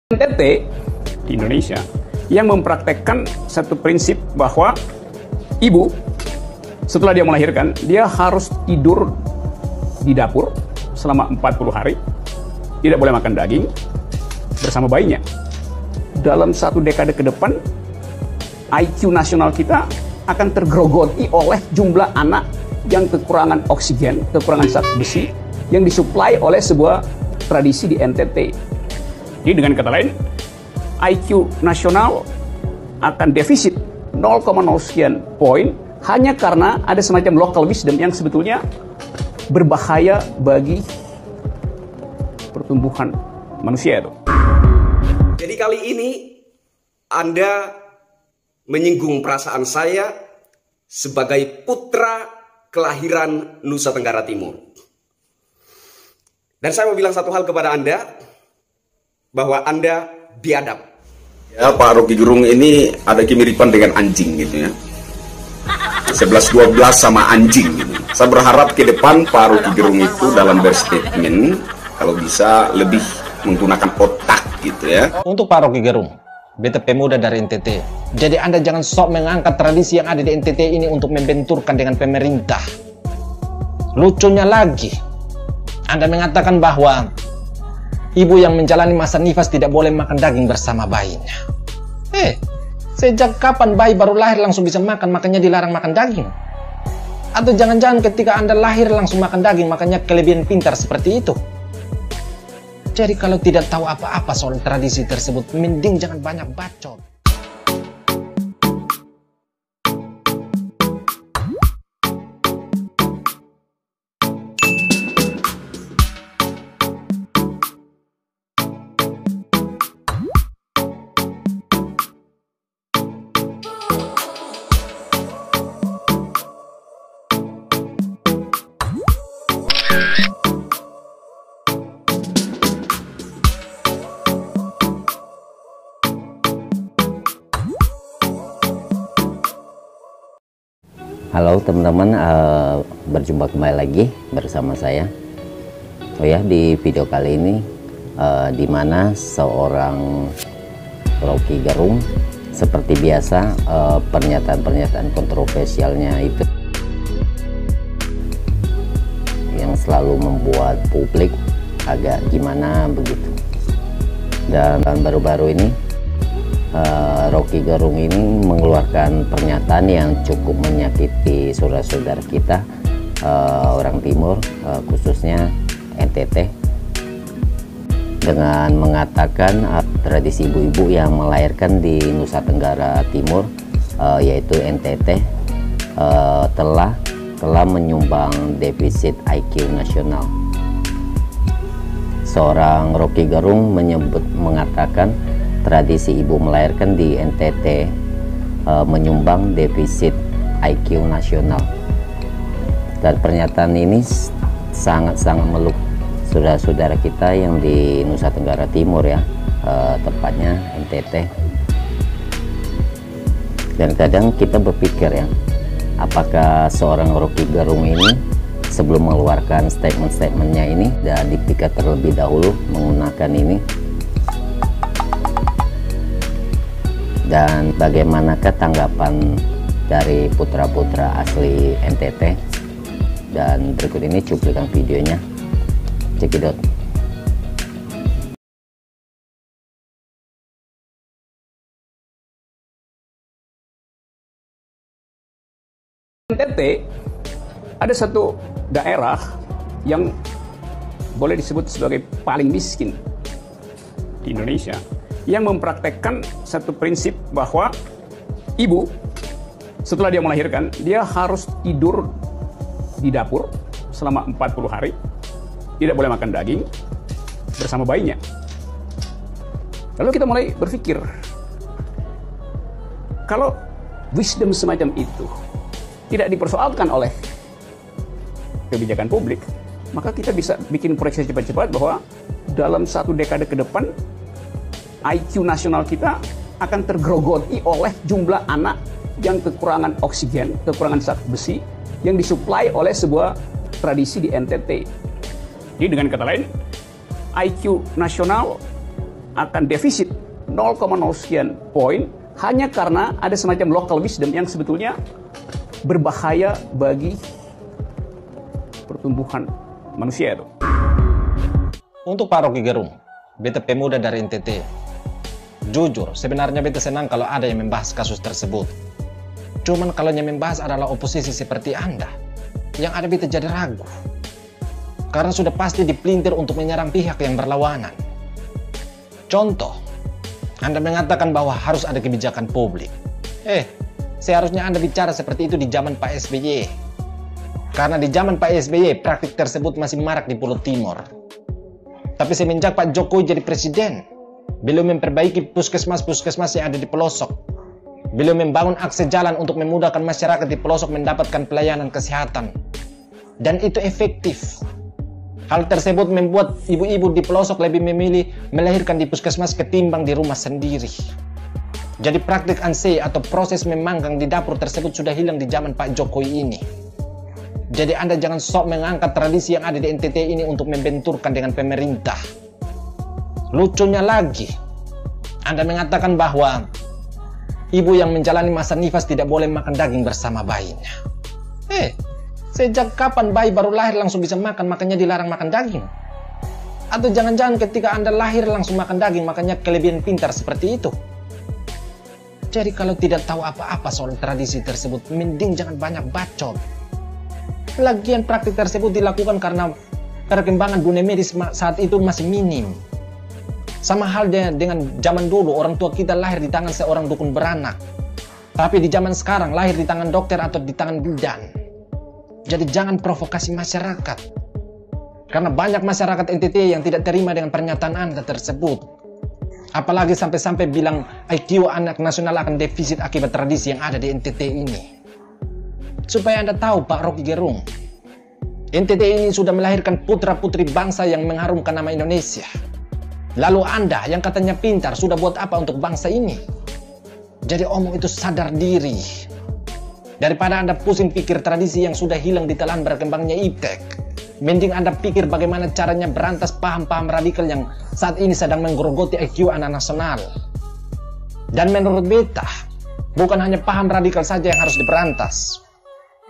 NTT di Indonesia yang mempraktekkan satu prinsip bahwa ibu setelah dia melahirkan, dia harus tidur di dapur selama 40 hari, tidak boleh makan daging bersama bayinya. Dalam satu dekade ke depan, IQ nasional kita akan tergerogoti oleh jumlah anak yang kekurangan oksigen, kekurangan zat besi yang disuplai oleh sebuah tradisi di NTT. Jadi dengan kata lain, IQ nasional akan defisit 0,0 sekian poin hanya karena ada semacam local wisdom yang sebetulnya berbahaya bagi pertumbuhan manusia itu. Jadi kali ini Anda menyinggung perasaan saya sebagai putra kelahiran Nusa Tenggara Timur. Dan saya mau bilang satu hal kepada Anda, bahwa Anda biadab. Ya, Pak Rocky Gerung ini ada kemiripan dengan anjing gitu ya. 11-12 sama anjing gitu. Saya berharap ke depan Pak Rocky Gerung itu dalam berstatement kalau bisa lebih menggunakan otak gitu ya. Untuk Pak Rocky Gerung, beta pemuda dari NTT. Jadi Anda jangan sok mengangkat tradisi yang ada di NTT ini untuk membenturkan dengan pemerintah. Lucunya lagi, Anda mengatakan bahwa ibu yang menjalani masa nifas tidak boleh makan daging bersama bayinya. Sejak kapan bayi baru lahir langsung bisa makan, makanya dilarang makan daging? Atau jangan-jangan ketika Anda lahir langsung makan daging, makanya kelebihan pintar seperti itu? Jadi kalau tidak tahu apa-apa soal tradisi tersebut, mending jangan banyak bacot. Halo teman-teman, berjumpa kembali lagi bersama saya. Oh ya, di video kali ini di mana seorang Rocky Gerung seperti biasa pernyataan-pernyataan kontroversialnya itu yang selalu membuat publik agak gimana begitu. Dan baru-baru ini Rocky Gerung ini mengeluarkan pernyataan yang cukup menyakiti saudara-saudara kita orang Timur, khususnya NTT, dengan mengatakan tradisi ibu-ibu yang melahirkan di Nusa Tenggara Timur, yaitu NTT, telah menyumbang defisit IQ nasional. Seorang Rocky Gerung mengatakan tradisi ibu melahirkan di NTT menyumbang defisit IQ nasional. Dan pernyataan ini sangat-sangat meluk saudara-saudara kita yang di Nusa Tenggara Timur ya, tepatnya NTT. Dan kadang kita berpikir ya, apakah seorang Rocky Gerung ini sebelum mengeluarkan statement-statementnya ini dan dipikir terlebih dahulu menggunakan ini. Dan bagaimanakah tanggapan dari putra-putra asli NTT? Dan berikut ini cuplikan videonya. Cekidot. NTT ada satu daerah yang boleh disebut sebagai paling miskin di Indonesia, yang mempraktekkan satu prinsip bahwa ibu setelah dia melahirkan, dia harus tidur di dapur selama 40 hari, tidak boleh makan daging bersama bayinya. Lalu kita mulai berpikir, kalau wisdom semacam itu tidak dipersoalkan oleh kebijakan publik, maka kita bisa bikin proyeksi cepat-cepat bahwa dalam satu dekade ke depan IQ nasional kita akan tergerogoti oleh jumlah anak yang kekurangan oksigen, kekurangan zat besi yang disuplai oleh sebuah tradisi di NTT. Jadi dengan kata lain, IQ nasional akan defisit 0,0 sekian poin hanya karena ada semacam local wisdom yang sebetulnya berbahaya bagi pertumbuhan manusia itu. Untuk Pak Rocky Gerung, beta pemuda dari NTT, jujur sebenarnya beta senang kalau ada yang membahas kasus tersebut. Cuman kalau yang membahas adalah oposisi seperti Anda, yang ada beta jadi ragu. Karena sudah pasti dipelintir untuk menyerang pihak yang berlawanan. Contoh, Anda mengatakan bahwa harus ada kebijakan publik. Seharusnya Anda bicara seperti itu di zaman Pak SBY. Karena di zaman Pak SBY, praktik tersebut masih marak di Pulau Timur. Tapi semenjak Pak Jokowi jadi presiden, beliau memperbaiki puskesmas-puskesmas yang ada di pelosok. Beliau membangun akses jalan untuk memudahkan masyarakat di pelosok mendapatkan pelayanan kesehatan. Dan itu efektif. Hal tersebut membuat ibu-ibu di pelosok lebih memilih melahirkan di puskesmas ketimbang di rumah sendiri. Jadi praktik ANSE atau proses memanggang di dapur tersebut sudah hilang di zaman Pak Jokowi ini. Jadi Anda jangan sok mengangkat tradisi yang ada di NTT ini untuk membenturkan dengan pemerintah. Lucunya lagi, Anda mengatakan bahwa ibu yang menjalani masa nifas tidak boleh makan daging bersama bayinya. Sejak kapan bayi baru lahir langsung bisa makan, makanya dilarang makan daging? Atau jangan-jangan ketika Anda lahir langsung makan daging, makanya kelebihan pintar seperti itu? Jadi kalau tidak tahu apa-apa soal tradisi tersebut, mending jangan banyak bacot. Lagian praktik tersebut dilakukan karena perkembangan dunia medis saat itu masih minim. Sama halnya dengan zaman dulu, orang tua kita lahir di tangan seorang dukun beranak. Tapi di zaman sekarang lahir di tangan dokter atau di tangan bidan. Jadi jangan provokasi masyarakat. Karena banyak masyarakat NTT yang tidak terima dengan pernyataan Anda tersebut. Apalagi sampai-sampai bilang IQ anak nasional akan defisit akibat tradisi yang ada di NTT ini. Supaya Anda tahu Pak Rocky Gerung, NTT ini sudah melahirkan putra-putri bangsa yang mengharumkan nama Indonesia. Lalu Anda yang katanya pintar sudah buat apa untuk bangsa ini? Jadi omong itu sadar diri. Daripada Anda pusing pikir tradisi yang sudah hilang di telan berkembangnya iptek, mending Anda pikir bagaimana caranya berantas paham-paham radikal yang saat ini sedang menggerogoti IQ anak nasional. Dan menurut beta, bukan hanya paham radikal saja yang harus diberantas,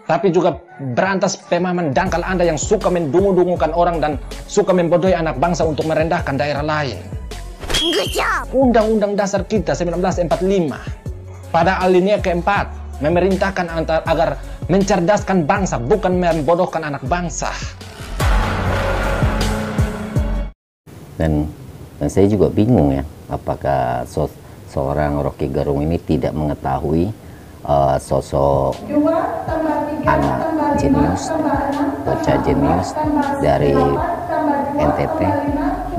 tapi juga berantas pemahaman dangkal Anda yang suka mendungu-dungukan orang dan suka membodohi anak bangsa untuk merendahkan daerah lain. Undang-Undang Dasar kita 1945 pada alinea keempat memerintahkan agar mencerdaskan bangsa, bukan membodohkan anak bangsa. Dan saya juga bingung ya, apakah seorang Rocky Gerung ini tidak mengetahui sosok anak jenius, bocah jenius dari NTT,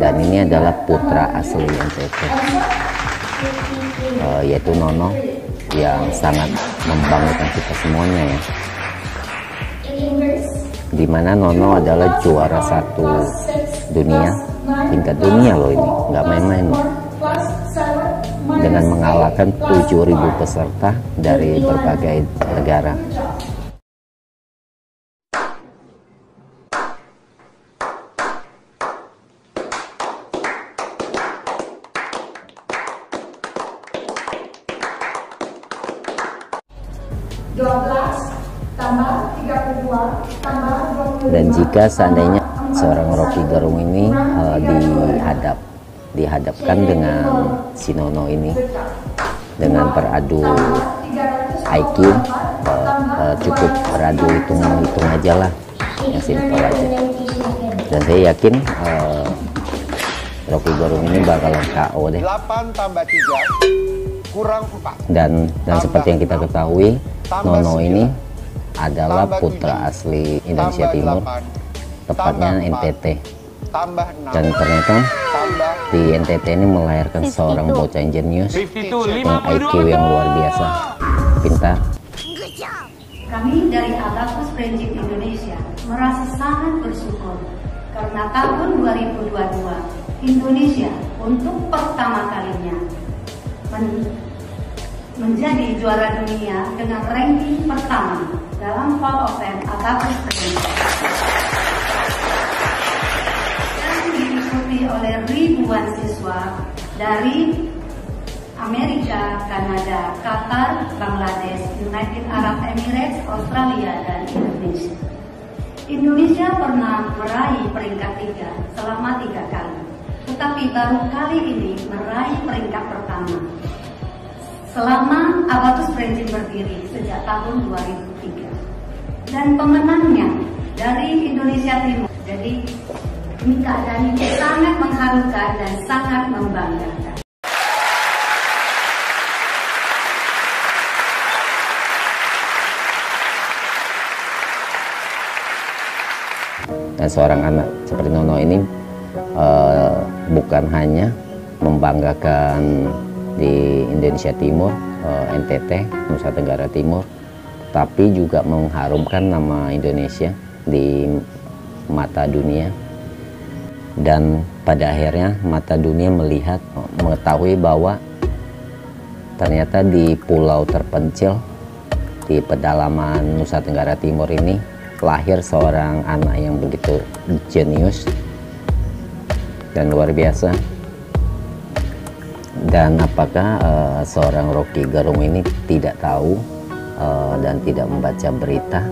dan ini adalah putra asli NTT, yaitu Nono, yang sangat membanggakan kita semuanya ya. Dimana Nono adalah juara 1 dunia, tingkat dunia loh ini, nggak main-main loh. Dengan mengalahkan 7.000 peserta dari berbagai negara. Dan jika seandainya seorang Rocky Gerung ini dihadapkan dengan si Nono ini dengan beradu IQ, cukup beradu hitung aja lah, yang simpel aja. Dan saya yakin Rocky Gerung ini bakalan KO deh. 8 tambah 3 kurang 4. Dan seperti yang kita ketahui, Nono ini adalah putra asli Indonesia Timur, tepatnya NTT. Dan ternyata di NTT ini melahirkan seorang bocah jenius dengan IQ yang luar biasa, pintar. Kami dari Abacus Friendship Indonesia merasa sangat bersyukur karena tahun 2022 Indonesia untuk pertama kalinya menjadi juara dunia dengan ranking pertama dalam Hall of Fame Abacus Friendship. Diikuti oleh ribuan siswa dari Amerika, Kanada, Qatar, Bangladesh, United Arab Emirates, Australia, dan Indonesia. Indonesia pernah meraih peringkat 3 selama 3 kali, tetapi baru kali ini meraih peringkat pertama selama Abatus Perinci berdiri sejak tahun 2003. Dan pemenangnya dari Indonesia Timur. Jadi ini keadaan ini sangat mengharukan dan sangat membanggakan. Dan seorang anak seperti Nono ini bukan hanya membanggakan di Indonesia Timur, NTT, Nusa Tenggara Timur, tapi juga mengharumkan nama Indonesia di mata dunia. Dan pada akhirnya mata dunia mengetahui bahwa ternyata di pulau terpencil di pedalaman Nusa Tenggara Timur ini lahir seorang anak yang begitu jenius dan luar biasa. Dan apakah seorang Rocky Gerung ini tidak tahu dan tidak membaca berita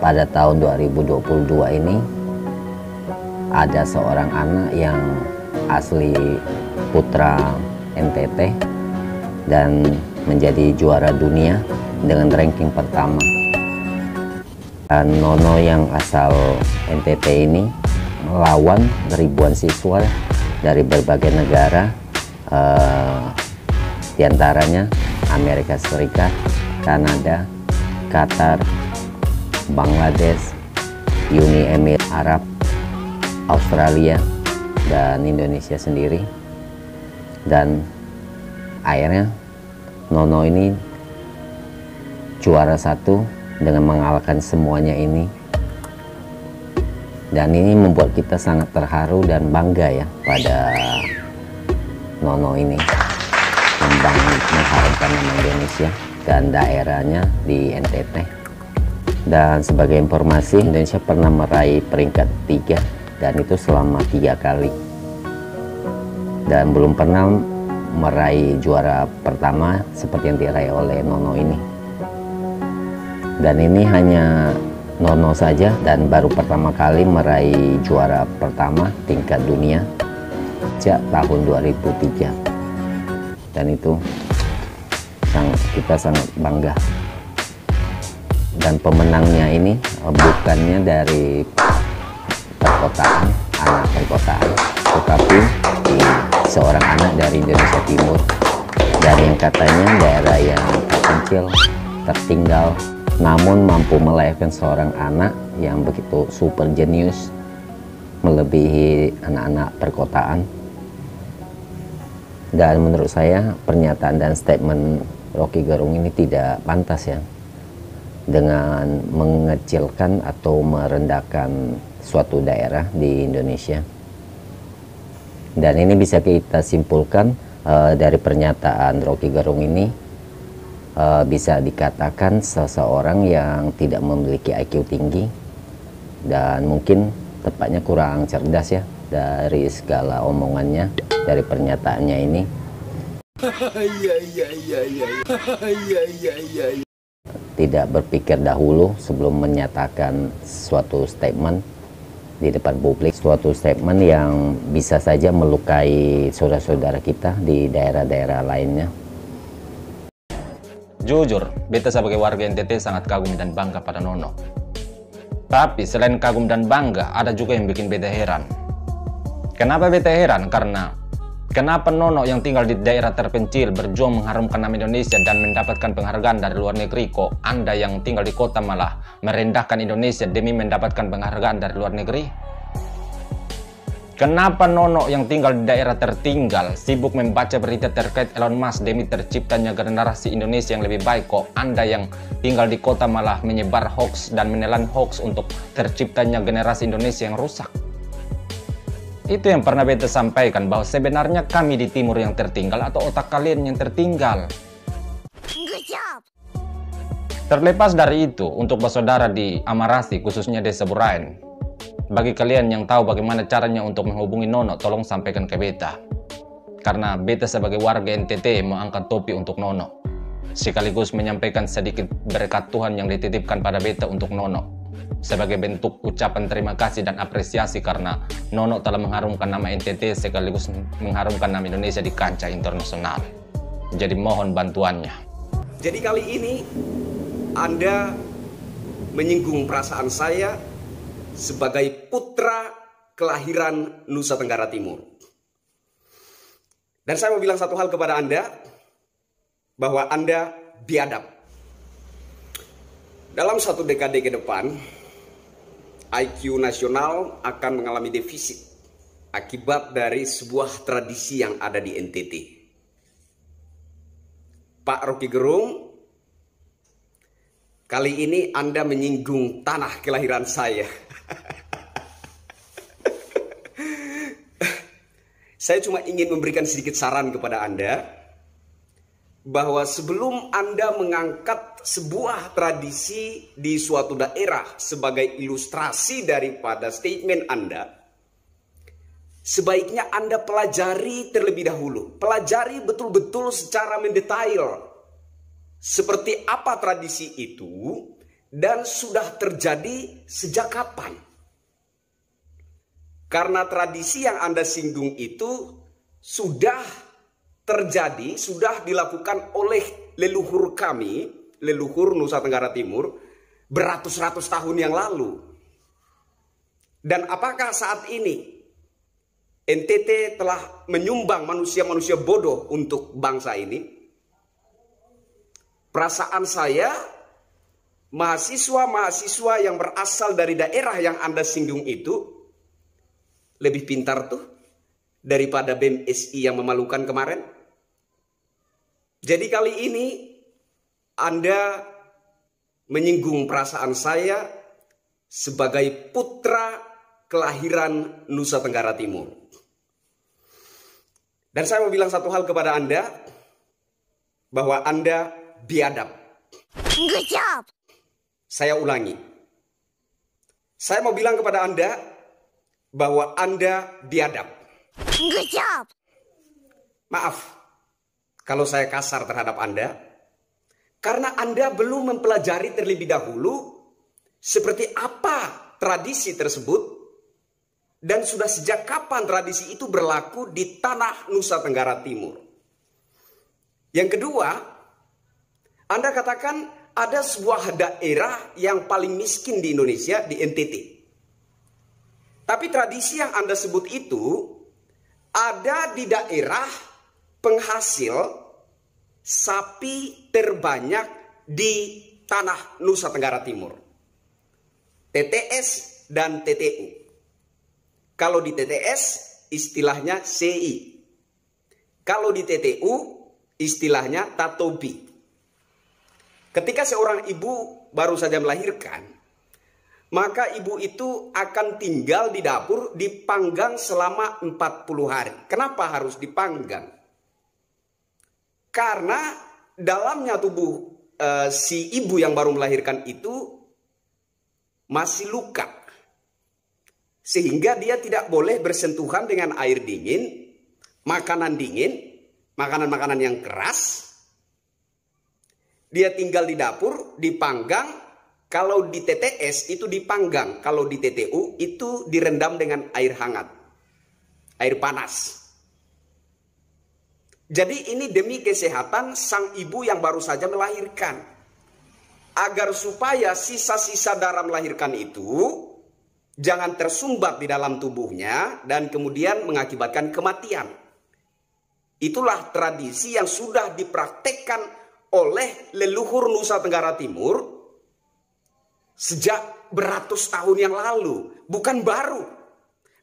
pada tahun 2022 ini ada seorang anak yang asli putra NTT dan menjadi juara dunia dengan ranking pertama. Dan Nono yang asal NTT ini melawan ribuan siswa dari berbagai negara, diantaranya Amerika Serikat, Kanada, Qatar, Bangladesh, Uni Emirat Arab, Australia, dan Indonesia sendiri. Dan akhirnya Nono ini juara 1 dengan mengalahkan semuanya ini. Dan ini membuat kita sangat terharu dan bangga ya pada Nono ini, mengharumkan nama Indonesia dan daerahnya di NTT. Dan sebagai informasi, Indonesia pernah meraih peringkat 3 dan itu selama 3 kali, dan belum pernah meraih juara pertama seperti yang diraih oleh Nono ini. Dan ini hanya Nono saja dan baru pertama kali meraih juara pertama tingkat dunia sejak tahun 2003. Dan itu kita sangat bangga. Dan pemenangnya ini bukannya dari perkotaan, anak perkotaan, tetapi seorang anak dari Indonesia Timur, dari yang katanya daerah yang terpencil, tertinggal, namun mampu melahirkan seorang anak yang begitu super jenius, melebihi anak-anak perkotaan. Dan menurut saya pernyataan dan statement Rocky Gerung ini tidak pantas ya, dengan mengecilkan atau merendahkan suatu daerah di Indonesia. Dan ini bisa kita simpulkan dari pernyataan Rocky Gerung ini, bisa dikatakan seseorang yang tidak memiliki IQ tinggi dan mungkin tepatnya kurang cerdas ya dari segala omongannya, dari pernyataannya ini. Tidak berpikir dahulu sebelum menyatakan suatu statement di depan publik, suatu statement yang bisa saja melukai saudara-saudara kita di daerah-daerah lainnya. Jujur, beta sebagai warga NTT sangat kagum dan bangga pada Nono. Tapi selain kagum dan bangga, ada juga yang bikin beta heran. Kenapa beta heran? Karena kenapa Nono yang tinggal di daerah terpencil berjuang mengharumkan nama Indonesia dan mendapatkan penghargaan dari luar negeri, kok Anda yang tinggal di kota malah merendahkan Indonesia demi mendapatkan penghargaan dari luar negeri? Kenapa Nono yang tinggal di daerah tertinggal sibuk membaca berita terkait Elon Musk demi terciptanya generasi Indonesia yang lebih baik, kok Anda yang tinggal di kota malah menyebar hoax dan menelan hoax untuk terciptanya generasi Indonesia yang rusak? Itu yang pernah beta sampaikan, bahwa sebenarnya kami di timur yang tertinggal atau otak kalian yang tertinggal. Good job. Terlepas dari itu, untuk bersaudara di Amarasi, khususnya Desa Burain, bagi kalian yang tahu bagaimana caranya untuk menghubungi Nono, tolong sampaikan ke beta. karena beta sebagai warga NTT mau angkat topi untuk Nono, sekaligus menyampaikan sedikit berkat Tuhan yang dititipkan pada beta untuk Nono, sebagai bentuk ucapan terima kasih dan apresiasi karena Nono telah mengharumkan nama NTT sekaligus mengharumkan nama Indonesia di kancah internasional. Jadi mohon bantuannya. Jadi kali ini Anda menyinggung perasaan saya sebagai putra kelahiran Nusa Tenggara Timur. Dan saya mau bilang satu hal kepada Anda, bahwa Anda biadab. Dalam satu dekade ke depan, IQ nasional akan mengalami defisit akibat dari sebuah tradisi yang ada di NTT. Pak Rocky Gerung, kali ini Anda menyinggung tanah kelahiran saya. Saya cuma ingin memberikan sedikit saran kepada Anda, bahwa sebelum Anda mengangkat sebuah tradisi di suatu daerah sebagai ilustrasi daripada statement Anda, sebaiknya Anda pelajari terlebih dahulu. Pelajari betul-betul secara mendetail seperti apa tradisi itu dan sudah terjadi sejak kapan. Karena tradisi yang Anda singgung itu sudah terjadi, sudah dilakukan oleh leluhur kami, leluhur Nusa Tenggara Timur, beratus-ratus tahun yang lalu. Dan apakah saat ini NTT telah menyumbang manusia-manusia bodoh untuk bangsa ini? Perasaan saya, mahasiswa-mahasiswa yang berasal dari daerah yang Anda singgung itu lebih pintar tuh daripada BEM SI yang memalukan kemarin. Jadi kali ini Anda menyinggung perasaan saya sebagai putra kelahiran Nusa Tenggara Timur. Dan saya mau bilang satu hal kepada Anda, bahwa Anda biadab. Good job. Saya ulangi. Saya mau bilang kepada Anda bahwa Anda biadab. Good job. Maaf kalau saya kasar terhadap Anda, karena Anda belum mempelajari terlebih dahulu seperti apa tradisi tersebut dan sudah sejak kapan tradisi itu berlaku di tanah Nusa Tenggara Timur. Yang kedua, Anda katakan ada sebuah daerah yang paling miskin di Indonesia, di NTT. Tapi tradisi yang Anda sebut itu ada di daerah penghasil sapi terbanyak di tanah Nusa Tenggara Timur. TTS dan TTU. Kalau di TTS istilahnya CI. Kalau di TTU istilahnya Tatobi. Ketika seorang ibu baru saja melahirkan, maka ibu itu akan tinggal di dapur dipanggang selama 40 hari. Kenapa harus dipanggang? Karena dalamnya tubuh si ibu yang baru melahirkan itu masih luka. Sehingga dia tidak boleh bersentuhan dengan air dingin, makanan dingin, makanan-makanan yang keras. Dia tinggal di dapur, dipanggang. Kalau di TTS itu dipanggang, kalau di TTU itu direndam dengan air hangat, air panas. Jadi ini demi kesehatan sang ibu yang baru saja melahirkan. Agar supaya sisa-sisa darah melahirkan itu jangan tersumbat di dalam tubuhnya dan kemudian mengakibatkan kematian. Itulah tradisi yang sudah dipraktekkan oleh leluhur Nusa Tenggara Timur sejak beratus tahun yang lalu, bukan baru.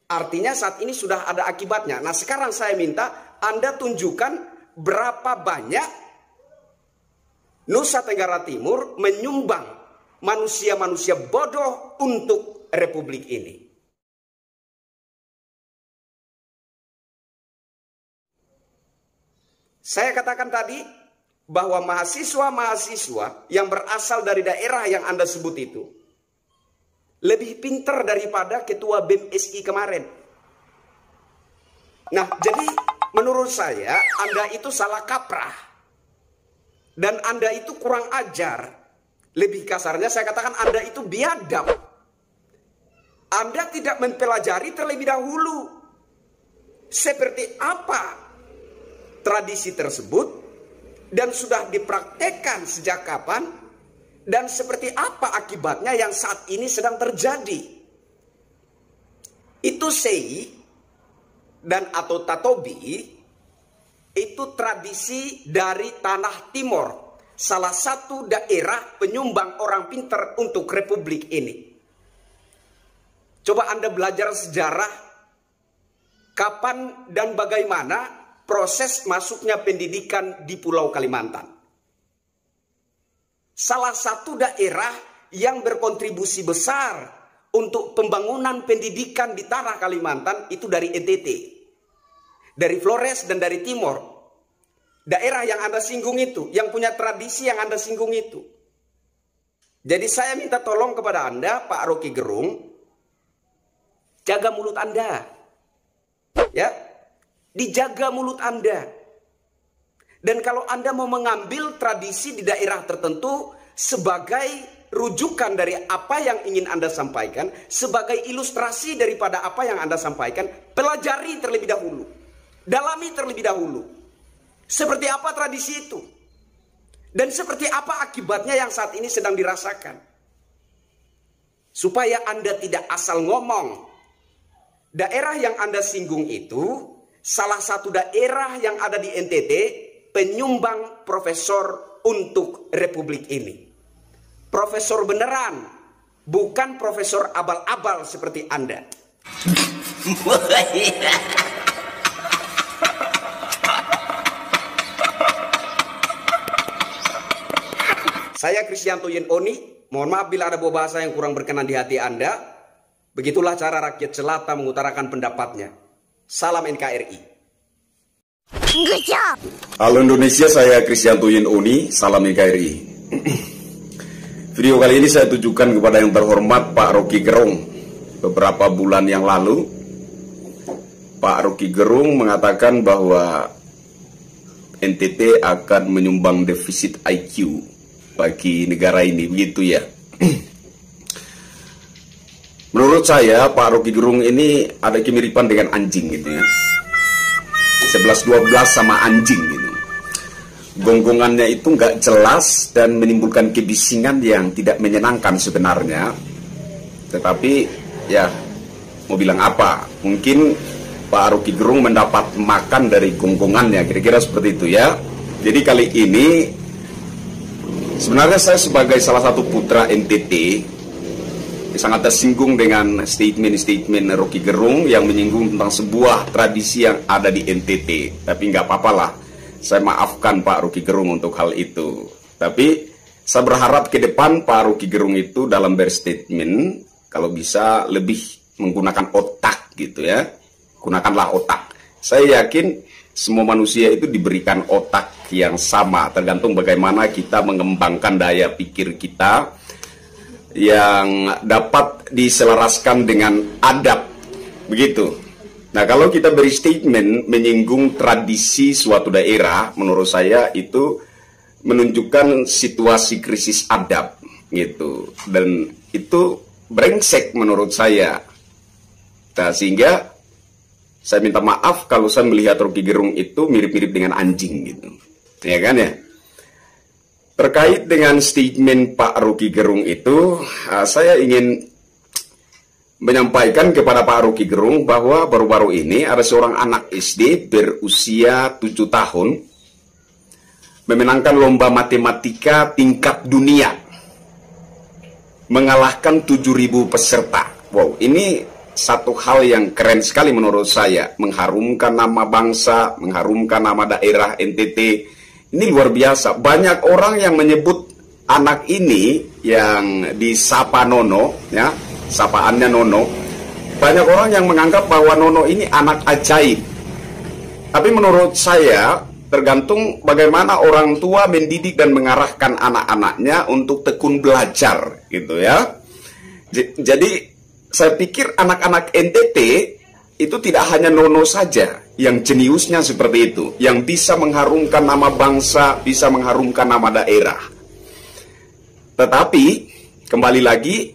Artinya saat ini sudah ada akibatnya. Nah sekarang saya minta Anda tunjukkan berapa banyak Nusa Tenggara Timur menyumbang manusia-manusia bodoh untuk Republik ini. Saya katakan tadi bahwa mahasiswa-mahasiswa yang berasal dari daerah yang Anda sebut itu lebih pintar daripada ketua BEM SI kemarin. Nah, jadi Menurut saya, Anda itu salah kaprah. Dan Anda itu kurang ajar. Lebih kasarnya saya katakan Anda itu biadab. Anda tidak mempelajari terlebih dahulu. Seperti apa tradisi tersebut. Dan sudah dipraktekkan sejak kapan. Dan seperti apa akibatnya yang saat ini sedang terjadi. Itu sei dan atau tatobi itu tradisi dari Tanah Timor, salah satu daerah penyumbang orang pintar untuk republik ini. Coba Anda belajar sejarah kapan dan bagaimana proses masuknya pendidikan di Pulau Kalimantan. Salah satu daerah yang berkontribusi besar untuk pembangunan pendidikan di tanah Kalimantan itu dari NTT, dari Flores dan dari Timor. Daerah yang Anda singgung itu, yang punya tradisi yang Anda singgung itu. Jadi saya minta tolong kepada Anda, Pak Rocky Gerung, jaga mulut Anda. Ya, dijaga mulut Anda. Dan kalau Anda mau mengambil tradisi di daerah tertentu sebagai rujukan dari apa yang ingin Anda sampaikan, sebagai ilustrasi daripada apa yang Anda sampaikan, pelajari terlebih dahulu, dalami terlebih dahulu, seperti apa tradisi itu, dan seperti apa akibatnya yang saat ini sedang dirasakan, supaya Anda tidak asal ngomong. Daerah yang Anda singgung itu salah satu daerah yang ada di NTT penyumbang profesor untuk republik ini. Profesor beneran, bukan profesor abal-abal seperti Anda. Saya Kristianto Yen Oni, mohon maaf bila ada buah bahasa yang kurang berkenan di hati Anda. Begitulah cara rakyat jelata mengutarakan pendapatnya. Salam NKRI. Good job. Halo Indonesia, saya Kristianto Yen Oni, salam NKRI. Video kali ini saya tujukan kepada yang terhormat Pak Rocky Gerung. Beberapa bulan yang lalu, Pak Rocky Gerung mengatakan bahwa NTT akan menyumbang defisit IQ bagi negara ini, begitu ya. Menurut saya Pak Rocky Gerung ini ada kemiripan dengan anjing gitu ya. 11-12 sama anjing gitu. Gonggongannya itu nggak jelas dan menimbulkan kebisingan yang tidak menyenangkan sebenarnya. Tetapi ya mau bilang apa? Mungkin Pak Rocky Gerung mendapat makan dari gonggongannya, kira-kira seperti itu ya. Jadi kali ini sebenarnya saya sebagai salah satu putra NTT sangat tersinggung dengan statement-statement Rocky Gerung yang menyinggung tentang sebuah tradisi yang ada di NTT. Tapi nggak apa-apa lah, saya maafkan Pak Rocky Gerung untuk hal itu. Tapi saya berharap ke depan Pak Rocky Gerung itu dalam berstatement kalau bisa lebih menggunakan otak gitu ya. Gunakanlah otak. Saya yakin semua manusia itu diberikan otak yang sama, tergantung bagaimana kita mengembangkan daya pikir kita yang dapat diselaraskan dengan adab, begitu. Nah, kalau kita beri statement menyinggung tradisi suatu daerah, menurut saya itu menunjukkan situasi krisis adab, gitu. Dan itu brengsek menurut saya. Nah, sehingga saya minta maaf kalau saya melihat Rocky Gerung itu mirip-mirip dengan anjing, gitu. Ya kan ya? Terkait dengan statement Pak Rocky Gerung itu, saya ingin menyampaikan kepada Pak Rocky Gerung bahwa baru-baru ini ada seorang anak SD berusia 7 tahun memenangkan lomba matematika tingkat dunia, mengalahkan 7.000 peserta. Wow, ini satu hal yang keren sekali menurut saya, mengharumkan nama bangsa, mengharumkan nama daerah NTT. Ini luar biasa. Banyak orang yang menyebut anak ini yang disapa Nono, ya, sapaannya Nono. Banyak orang yang menganggap bahwa Nono ini anak ajaib. Tapi menurut saya, tergantung bagaimana orang tua mendidik dan mengarahkan anak-anaknya untuk tekun belajar, gitu ya. Jadi saya pikir anak-anak NTT itu tidak hanya Nono saja yang jeniusnya seperti itu, yang bisa mengharumkan nama bangsa, bisa mengharumkan nama daerah. Tetapi kembali lagi,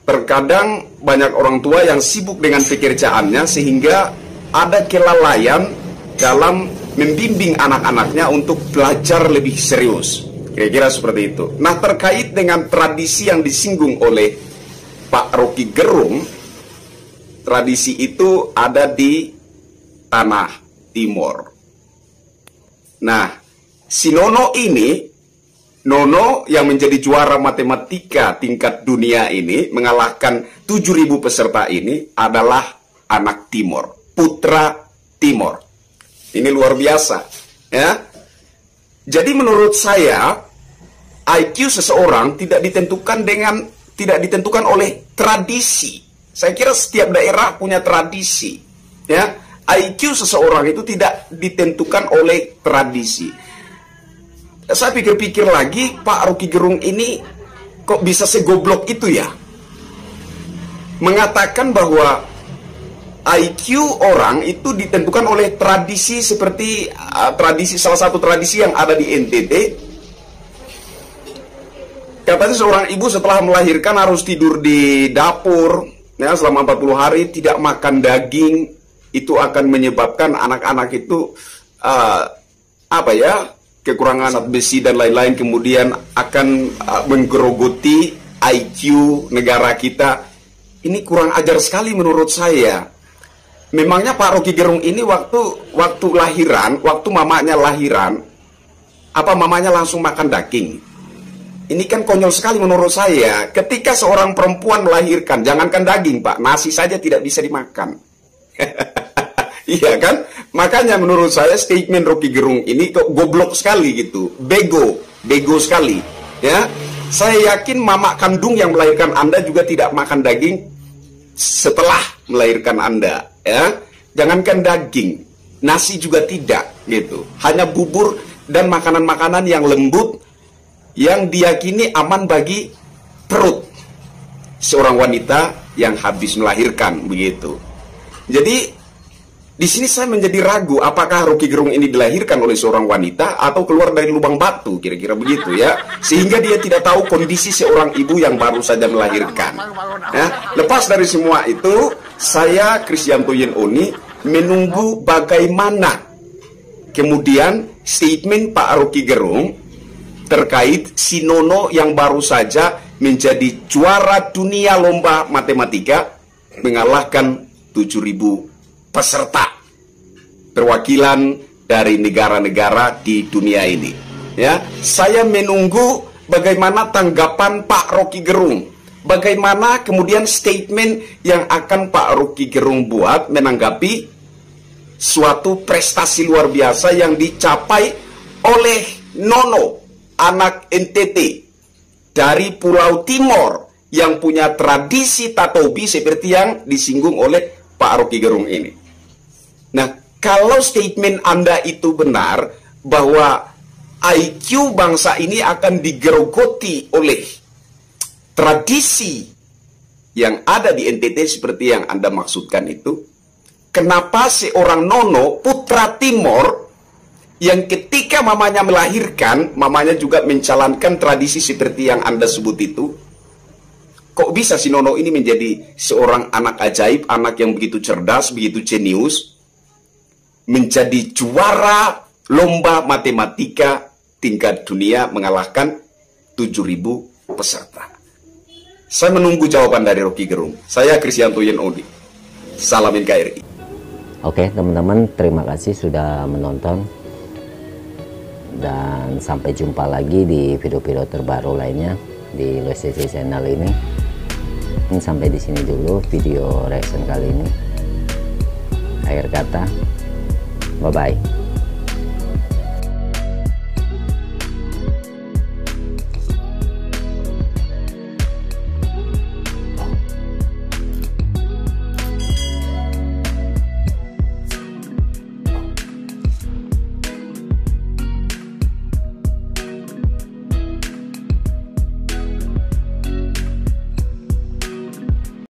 terkadang banyak orang tua yang sibuk dengan pekerjaannya sehingga ada kelalaian dalam membimbing anak-anaknya untuk belajar lebih serius. Kira-kira seperti itu. Nah, terkait dengan tradisi yang disinggung oleh Pak Rocky Gerung, tradisi itu ada di Tanah Timur. Nah, si Nono ini, Nono yang menjadi juara matematika tingkat dunia ini, mengalahkan 7.000 peserta ini, adalah anak Timur, putra Timur. Ini luar biasa, ya. Jadi menurut saya, IQ seseorang tidak ditentukan oleh tradisi. Saya kira setiap daerah punya tradisi, ya. IQ seseorang itu tidak ditentukan oleh tradisi. Saya pikir-pikir lagi, Pak Rocky Gerung ini kok bisa segoblok itu ya? Mengatakan bahwa IQ orang itu ditentukan oleh tradisi seperti salah satu tradisi yang ada di NTT. Katanya seorang ibu setelah melahirkan harus tidur di dapur, ya, selama 40 hari, tidak makan daging. Itu akan menyebabkan anak-anak itu kekurangan zat besi dan lain-lain, kemudian akan menggerogoti IQ negara kita. Ini kurang ajar sekali menurut saya. Memangnya Pak Rocky Gerung ini waktu lahiran, waktu mamanya lahiran, apa mamanya langsung makan daging? Ini kan konyol sekali menurut saya. Ketika seorang perempuan melahirkan, jangankan daging Pak, nasi saja tidak bisa dimakan. Iya kan? Makanya menurut saya statement Rocky Gerung ini kok goblok sekali gitu. Bego sekali. Ya, saya yakin mama kandung yang melahirkan Anda juga tidak makan daging setelah melahirkan Anda. Ya, jangankan daging, nasi juga tidak gitu. Hanya bubur dan makanan-makanan yang lembut yang diyakini aman bagi perut seorang wanita yang habis melahirkan begitu. Jadi di sini saya menjadi ragu apakah Rocky Gerung ini dilahirkan oleh seorang wanita atau keluar dari lubang batu, kira-kira begitu ya. Sehingga dia tidak tahu kondisi seorang ibu yang baru saja melahirkan. Ya, lepas dari semua itu, saya Kristianto Yenoni menunggu bagaimana kemudian statement Pak Rocky Gerung terkait si Nono yang baru saja menjadi juara dunia lomba matematika, mengalahkan 7.000 peserta perwakilan dari negara-negara di dunia ini. Ya, saya menunggu bagaimana tanggapan Pak Rocky Gerung, bagaimana kemudian statement yang akan Pak Rocky Gerung buat menanggapi suatu prestasi luar biasa yang dicapai oleh Nono, anak NTT dari Pulau Timor yang punya tradisi tatobi seperti yang disinggung oleh Pak Rocky Gerung ini. Nah, kalau statement Anda itu benar bahwa IQ bangsa ini akan digerogoti oleh tradisi yang ada di NTT seperti yang Anda maksudkan itu, kenapa seorang Nono, putra Timor, yang ketika mamanya melahirkan, mamanya juga menjalankan tradisi seperti yang Anda sebut itu, kok bisa si Nono ini menjadi seorang anak ajaib, anak yang begitu cerdas, begitu jenius, menjadi juara lomba matematika tingkat dunia, mengalahkan 7.000 peserta. Saya menunggu jawaban dari Rocky Gerung. Saya Kristianto Yenoni. Salam NKRI. Oke teman-teman, terima kasih sudah menonton. Dan sampai jumpa lagi di video-video terbaru lainnya di LoysCC channel ini. Sampai di sini dulu video reaction kali ini. Akhir kata, bye bye.